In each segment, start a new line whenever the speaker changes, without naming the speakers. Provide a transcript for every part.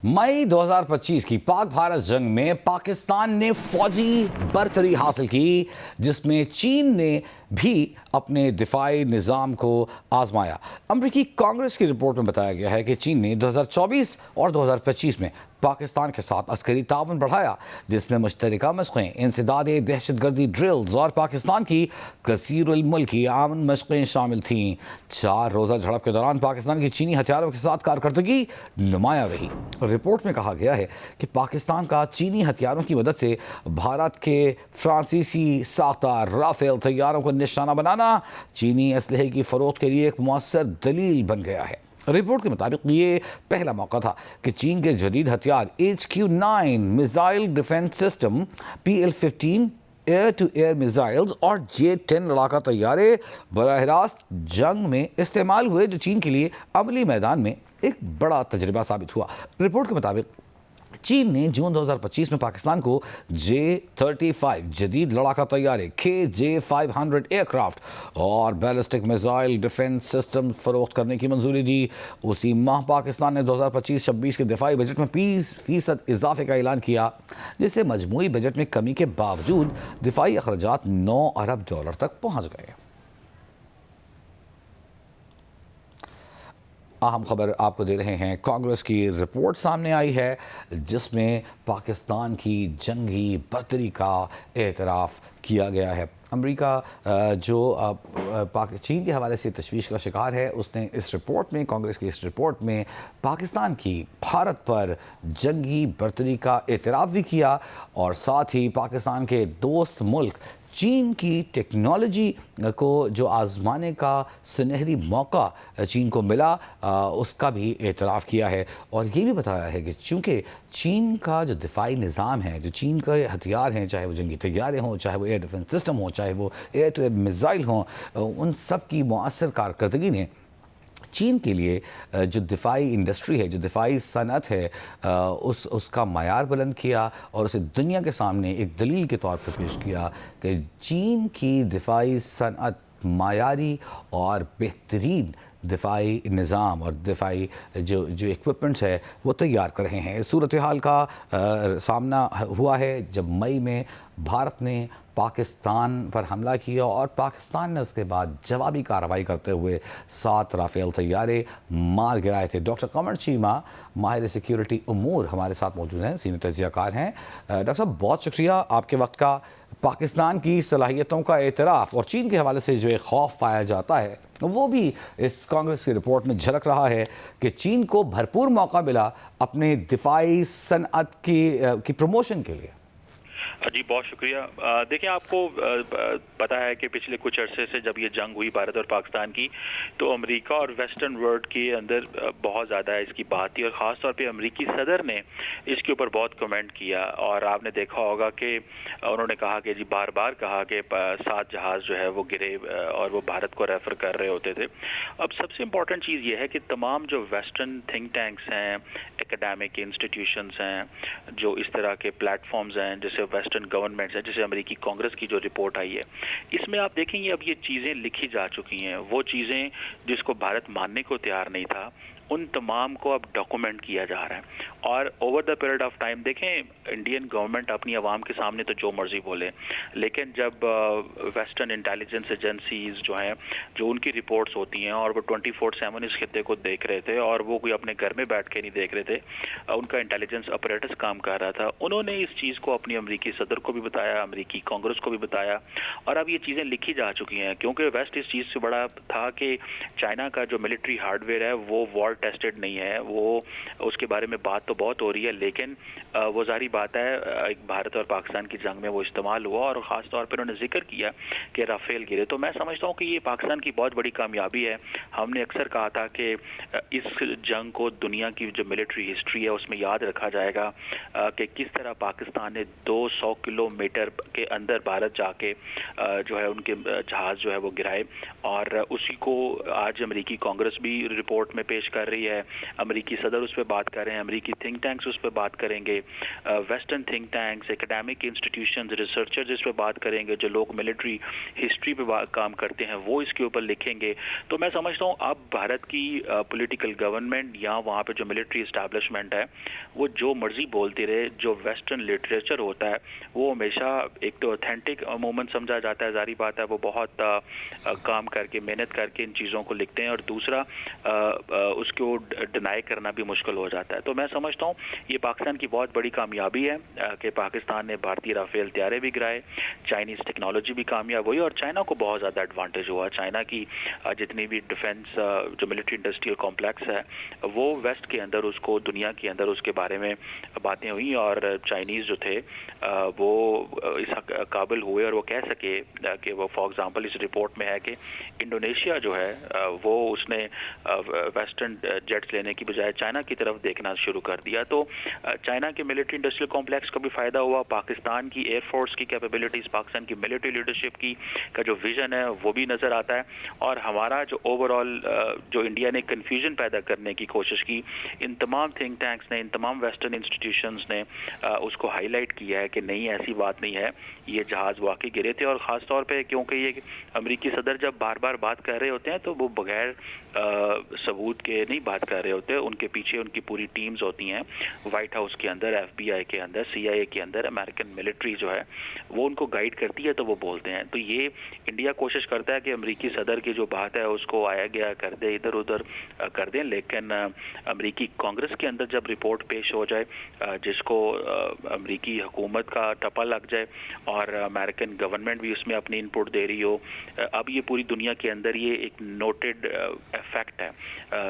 मई 2025 की पाक भारत जंग में पाकिस्तान ने फौजी बरतरी हासिल की, जिसमें चीन ने भी अपने दिफाई निज़ाम को आजमाया। अमरीकी कांग्रेस की रिपोर्ट में बताया गया है कि चीन ने 2024 और 2025 में पाकिस्तान के साथ अस्करी ताउन बढ़ाया, जिसमें मुश्तरका मशक़ें, इंसदादे दहशतगर्दी ड्रिल्स और पाकिस्तान की कसीरुल मुल्की आमन मशक़ें शामिल थीं। 4 रोज़ा झड़प के दौरान पाकिस्तान की चीनी हथियारों के साथ कारकर्दगी नुमाया रही। रिपोर्ट में कहा गया है कि पाकिस्तान का चीनी हथियारों की मदद से भारत के फ्रांसीसी साख्ता राफेल तैयारों को निशाना बनाना चीनी असलहे की फरोख्त के लिए एक मौसर दलील बन गया है। रिपोर्ट के मुताबिक ये पहला मौका था कि चीन के जदीद हथियार HQ-9 missile defence system, PL-15 air to air missiles और J-10 लड़ाका तैयारे बराह रास्त जंग में इस्तेमाल हुए, जो चीन के लिए अमली मैदान में एक बड़ा तजर्बा साबित हुआ। रिपोर्ट के मुताबिक चीन ने जून 2025 में पाकिस्तान को J-35 जदीद लड़ाका तैयारे, KJ-500 एयरक्राफ्ट और बैलिस्टिक मिसाइल डिफेंस सिस्टम फरोख्त करने की मंजूरी दी। उसी माह पाकिस्तान ने 2025-26 के दिफाई बजट में 20% इजाफे का ऐलान किया, जिससे मजमूई बजट में कमी के बावजूद दिफाई अखराजात $9 अरब तक पहुँच गए। अहम खबर आपको दे रहे हैं। कांग्रेस की रिपोर्ट सामने आई है, जिसमें पाकिस्तान की जंगी बर्तरी का एतराफ़ किया गया है। अमेरिका जो चीन के हवाले से तशवीश का शिकार है, उसने इस रिपोर्ट में, कांग्रेस की इस रिपोर्ट में पाकिस्तान की भारत पर जंगी बर्तरी का एतराफ़ भी किया और साथ ही पाकिस्तान के दोस्त मुल्क चीन की टेक्नोलॉजी को जो आज़माने का सुनहरी मौका चीन को मिला, उसका भी एतराफ़ किया है। और ये भी बताया है कि चूँकि चीन का जो दिफाई निज़ाम है, जो चीन के हथियार हैं, चाहे वो जंगी तैयारे हों, चाहे वो एयर डिफेंस सिस्टम हो, चाहे वो एयर टू एयर मिसाइल हों, उन सब की मुअस्सर कारकर्दगी ने चीन के लिए जो दिफाई इंडस्ट्री है, जो दिफाई सनत है, उसका मयार बुलंद किया और उसे दुनिया के सामने एक दलील के तौर पर पेश किया कि चीन की दिफाई सनत मायारी और बेहतरीन दिफाई निज़ाम और दिफाई जो इक्विपमेंट्स है वो तैयार कर रहे हैं। इस सूरत हाल का सामना हुआ है जब मई में भारत ने पाकिस्तान पर हमला किया और पाकिस्तान ने उसके बाद जवाबी कार्रवाई करते हुए 7 राफेल तैयारे मार गिराए थे। डॉक्टर कमर चीमा, माहिर सिक्योरिटी उमूर, हमारे साथ मौजूद हैं, सीनियर तज्ज़ियाकार हैं। डॉक्टर साहब, बहुत शुक्रिया आपके वक्त का। पाकिस्तान की सलाहियतों का एतराफ़ और चीन के हवाले से जो एक खौफ पाया जाता है, वो भी इस कांग्रेस की रिपोर्ट में झलक रहा है कि चीन को भरपूर मौका मिला अपने दिफाई सनअत की प्रमोशन के लिए।
जी, बहुत शुक्रिया। देखिए, आपको पता है कि पिछले कुछ अरसे से जब ये जंग हुई भारत और पाकिस्तान की, तो अमेरिका और वेस्टर्न वर्ल्ड के अंदर बहुत ज़्यादा इसकी बात थी और ख़ास तौर पे अमेरिकी सदर ने इसके ऊपर बहुत कमेंट किया। और आपने देखा होगा कि उन्होंने कहा कि जी, बार बार कहा कि 7 जहाज़ जो है वो गिरे और वो भारत को रेफ़र कर रहे होते थे। अब सबसे इम्पॉर्टेंट चीज़ ये है कि तमाम जो वेस्टर्न थिंक टैंक्स हैं, एकेडमिक इंस्टीट्यूशंस हैं, जो इस तरह के प्लेटफॉर्म्स हैं, जैसे वेस्टर्न गवर्नमेंट्स है, जैसे अमेरिकी कांग्रेस की जो रिपोर्ट आई है, इसमें आप देखेंगे अब ये चीज़ें लिखी जा चुकी हैं। वो चीज़ें जिसको भारत मानने को तैयार नहीं था, उन तमाम को अब डॉक्यूमेंट किया जा रहा है। और over the period of time देखें, इंडियन गवर्नमेंट अपनी आवाम के सामने तो जो मर्जी बोले, लेकिन जब वेस्टर्न इंटेलिजेंस एजेंसीज जो हैं, जो उनकी रिपोर्ट्स होती हैं और वो 24/7 इस खित्ते को देख रहे थे और वो कोई अपने घर में बैठ के नहीं देख रहे थे, उनका इंटेलिजेंस अपरेटस काम कर रहा था। उन्होंने इस चीज़ को अपनी अमेरिकी सदर को भी बताया, अमेरिकी कांग्रेस को भी बताया और अब ये चीज़ें लिखी जा चुकी हैं। क्योंकि वेस्ट इस चीज़ से बड़ा था कि चाइना का जो मिलिट्री हार्डवेयर है वो वॉर टेस्टेड नहीं है, वो उसके बारे में बात तो बहुत हो रही है, लेकिन वो जारी बात है एक भारत और पाकिस्तान की जंग में वो इस्तेमाल हुआ और ख़ास तौर पर उन्होंने जिक्र किया कि राफेल गिरे। तो मैं समझता हूँ कि ये पाकिस्तान की बहुत बड़ी कामयाबी है। हमने अक्सर कहा था कि इस जंग को दुनिया की जो मिलिट्री हिस्ट्री है उसमें याद रखा जाएगा कि किस तरह पाकिस्तान ने 200 किलोमीटर के अंदर भारत जाके जो है उनके जहाज़ जो है वो गिराए और उसी को आज अमेरिकी कांग्रेस भी रिपोर्ट में पेश कर रही है, अमेरिकी सदर उस पर बात कर रहे हैं, अमेरिकी थिंक टैंक्स उस पर बात करेंगे, western think tanks, academic institutions, researchers इस पर बात करेंगे, जो लोग मिलिट्री हिस्ट्री पे काम करते हैं वो इसके ऊपर लिखेंगे। तो मैं समझता हूँ अब भारत की पॉलिटिकल गवर्नमेंट या वहाँ पे जो मिलिट्री इस्टेब्लिशमेंट है वो जो मर्जी बोलती रहे, जो वेस्टर्न लिटरेचर होता है वो हमेशा एक तो ऑथेंटिक अमूमन समझा जाता है, जारी बात है वो बहुत काम करके मेहनत करके इन चीज़ों को लिखते हैं, और दूसरा उसको डिनाई करना भी मुश्किल हो जाता है। तो मैं समझता हूँ ये पाकिस्तान की बहुत बड़ी कामयाबी है कि पाकिस्तान ने भारतीय राफेल तैयारे भी गिराए, चाइनीज़ टेक्नोलॉजी भी कामयाब हुई और चाइना को बहुत ज़्यादा एडवांटेज हुआ। चाइना की जितनी भी डिफेंस जो मिलिट्री इंडस्ट्रियल कॉम्प्लेक्स है वो वेस्ट के अंदर, उसको दुनिया के अंदर उसके बारे में बातें हुई और चाइनीज़ जो थे वो इस काबिल हुए और वो कह सके कि वो फॉर एग्जांपल इस रिपोर्ट में है कि इंडोनेशिया जो है वो उसने वेस्टर्न जेट्स लेने की बजाय चाइना की तरफ देखना शुरू कर दिया। तो चाइना के मिलिट्री इंडस्ट्रियल कॉम्प्लेक्स का भी फ़ायदा हुआ, पाकिस्तान की एयरफोर्स की कैपेबिलिटीज़, पाकिस्तान की मिलिट्री लीडरशिप की का जो विज़न है वो भी नज़र आता है, और हमारा जो ओवरऑल जो इंडिया ने कन्फ्यूजन पैदा करने की कोशिश की, इन तमाम थिंक टैंक्स ने, इन तमाम वेस्टर्न इंस्टीट्यूशंस ने उसको हाईलाइट किया है कि नहीं ऐसी बात नहीं है, ये जहाज़ वाकई गिरे थे। और ख़ास तौर पे क्योंकि ये अमेरिकी सदर जब बार बार बात कर रहे होते हैं तो वो बगैर सबूत के नहीं बात कर रहे होते, उनके पीछे उनकी पूरी टीम्स होती हैं वाइट हाउस के अंदर, FBI के अंदर, CIA के अंदर, अमेरिकन मिलिट्री जो है वो उनको गाइड करती है तो वो बोलते हैं। तो ये इंडिया कोशिश करता है कि अमेरिकी सदर की जो बात है उसको आया गया कर दे, इधर उधर कर दें, लेकिन अमेरिकी कांग्रेस के अंदर जब रिपोर्ट पेश हो जाए जिसको अमेरिकी हुकूमत का टप्पा लग जाए और अमेरिकन गवर्नमेंट भी उसमें अपनी इनपुट दे रही हो, अब ये पूरी दुनिया के अंदर ये एक नोटेड फैक्ट है,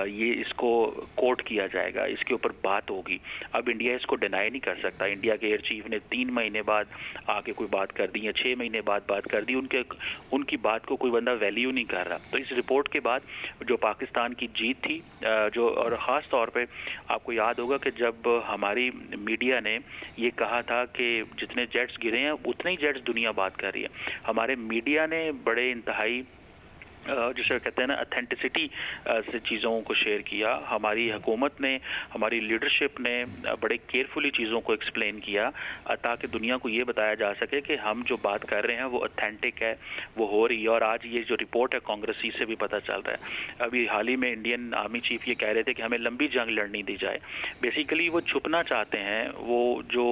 ये इसको कोट किया जाएगा, इसके ऊपर बात होगी। अब इंडिया इसको डिनाई नहीं कर सकता। इंडिया के एयर चीफ ने 3 महीने बाद आके कोई बात कर दी या 6 महीने बाद बात कर दी, उनकी बात को कोई बंदा वैल्यू नहीं कर रहा। तो इस रिपोर्ट के बाद जो पाकिस्तान की जीत थी जो, और ख़ास तौर पे आपको याद होगा कि जब हमारी मीडिया ने ये कहा था कि जितने जेट्स गिरे हैं उतने ही जेट्स दुनिया बात कर रही है, हमारे मीडिया ने बड़े इंतहाई जिसे कहते हैं ना अथेंटिसिटी से चीज़ों को शेयर किया। हमारी हुकूमत ने, हमारी लीडरशिप ने बड़े केयरफुली चीज़ों को एक्सप्लेन किया ताकि दुनिया को ये बताया जा सके कि हम जो बात कर रहे हैं वो ऑथेंटिक है, वो हो रही है। और आज ये जो रिपोर्ट है कांग्रेसी से भी पता चल रहा है। अभी हाल ही में इंडियन आर्मी चीफ ये कह रहे थे कि हमें लंबी जंग लड़नी दी जाए। बेसिकली वो छुपना चाहते हैं, वो जो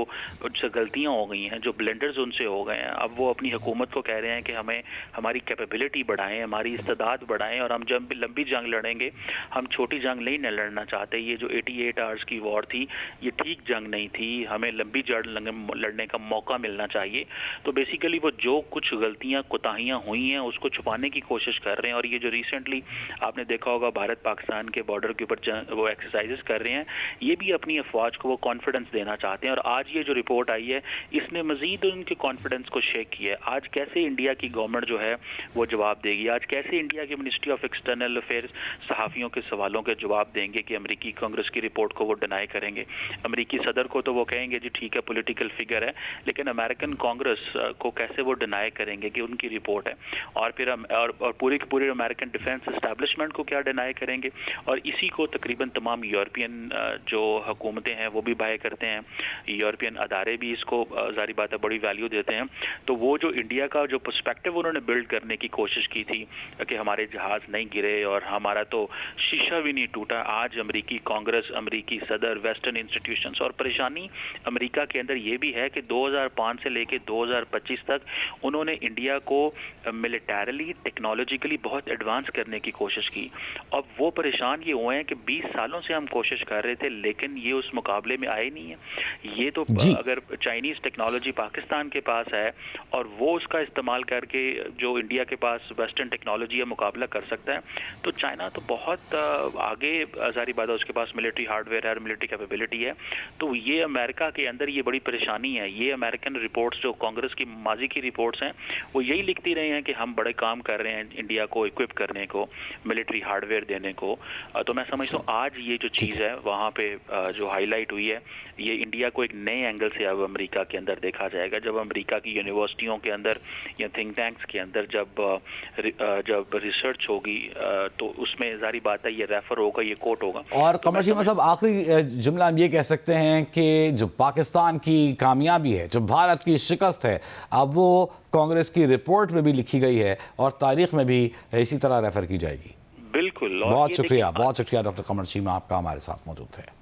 उनसे गलतियाँ हो गई हैं, जो ब्लेंडर्स उनसे हो गए हैं, अब वो अपनी हुकूमत को कह रहे हैं कि हमें हमारी कैपेबिलिटी बढ़ाएं, हमारी इस्तेदाद बढ़ाएं, और हम जब लंबी जंग लड़ेंगे हम छोटी जंग नहीं लड़ना चाहते। ये जो 88 आवर्स की वॉर थी ये ठीक जंग नहीं थी, हमें लंबी जंग लड़ने का मौका मिलना चाहिए। तो बेसिकली वो जो कुछ गलतियां कोताहियां हुई हैं उसको छुपाने की कोशिश कर रहे हैं। और ये जो रिसेंटली आपने देखा होगा भारत पाकिस्तान के बॉर्डर के ऊपर वो एक्सरसाइजेस कर रहे हैं, ये भी अपनी अफवाज को वो कॉन्फिडेंस देना चाहते हैं। और आज ये जो रिपोर्ट आई है इसने मजीद उनके कॉन्फिडेंस को शेक किया है। आज कैसे इंडिया की गवर्नमेंट जो है वो जवाब देगी, आज कैसे इंडिया की मिनिस्ट्री ऑफ एक्सटर्नल अफेयर्स सहाफ़ियों के सवालों के जवाब देंगे कि अमेरिकी कांग्रेस की रिपोर्ट को वो डिनाई करेंगे। अमेरिकी सदर को तो वो कहेंगे जी ठीक है पॉलिटिकल फिगर है, लेकिन अमेरिकन कांग्रेस को कैसे वो डिनाई करेंगे कि उनकी रिपोर्ट है। और फिर और पूरी की पूरी अमेरिकन डिफेंस एस्टैब्लिशमेंट को क्या डिनाई करेंगे। और इसी को तकरीबन तमाम यूरोपियन जो हुकूमतें हैं वो भी बाय करते हैं, यूरोपियन अदारे भी इसको जारी बात है बड़ी वैल्यू देते हैं। तो वो जो इंडिया का जो पर्सपेक्टिव उन्होंने बिल्ड करने की कोशिश की थी कि हमारे जहाज नहीं गिरे और हमारा तो शीशा भी नहीं टूटा, आज अमेरिकी कांग्रेस, अमेरिकी सदर, वेस्टर्न इंस्टीट्यूशंस, और परेशानी अमेरिका के अंदर ये भी है कि 2005 से लेके 2025 तक उन्होंने इंडिया को मिलिटरली, टेक्नोलॉजिकली बहुत एडवांस करने की कोशिश की। अब वो परेशान ये हुए हैं कि 20 सालों से हम कोशिश कर रहे थे लेकिन ये उस मुकाबले में आए नहीं है। ये तो अगर चाइनीज़ टेक्नोलॉजी पाकिस्तान के पास है और वो उसका इस्तेमाल करके जो इंडिया के पास वेस्टर्न टेक्नोलॉजी है मुकाबला कर सकता है, तो चाइना तो बहुत आगे जारी बात है, उसके पास मिलिट्री हार्डवेयर है और मिलिट्री कैपेबिलिटी है। तो ये अमेरिका के अंदर ये बड़ी परेशानी है। ये अमेरिकन रिपोर्ट्स जो कांग्रेस की माजी की रिपोर्ट्स हैं वो यही लिखती रही हैं कि हम बड़े काम कर रहे हैं इंडिया को इक्विप करने को, मिलिट्री हार्डवेयर देने को। तो मैं समझता हूँ आज ये जो चीज़ है वहाँ पे जो हाईलाइट हुई है ये इंडिया को एक नए एंगल से अब अमेरिका के अंदर देखा जाएगा। जब अमेरिका की यूनिवर्सिटियों के अंदर या थिंक टैंक्स के अंदर जब جب ریسرچ ہوگی تو اس میں ظاہری بات ہے یہ ریفر ہوگا, یہ کوٹ ہوگا.
اور قمر شیما صاحب آخری جملہ ہم یہ کہہ سکتے ہیں کہ جو پاکستان کی کامیابی ہے, جو بھارت کی شکست ہے, اب وہ کانگریس کی رپورٹ میں بھی لکھی گئی ہے اور تاریخ میں بھی اسی طرح ریفر کی جائے گی.
بالکل.
بہت شکریہ ڈاکٹر قمر شیما, آپ کا ہمارے ساتھ موجود ہے.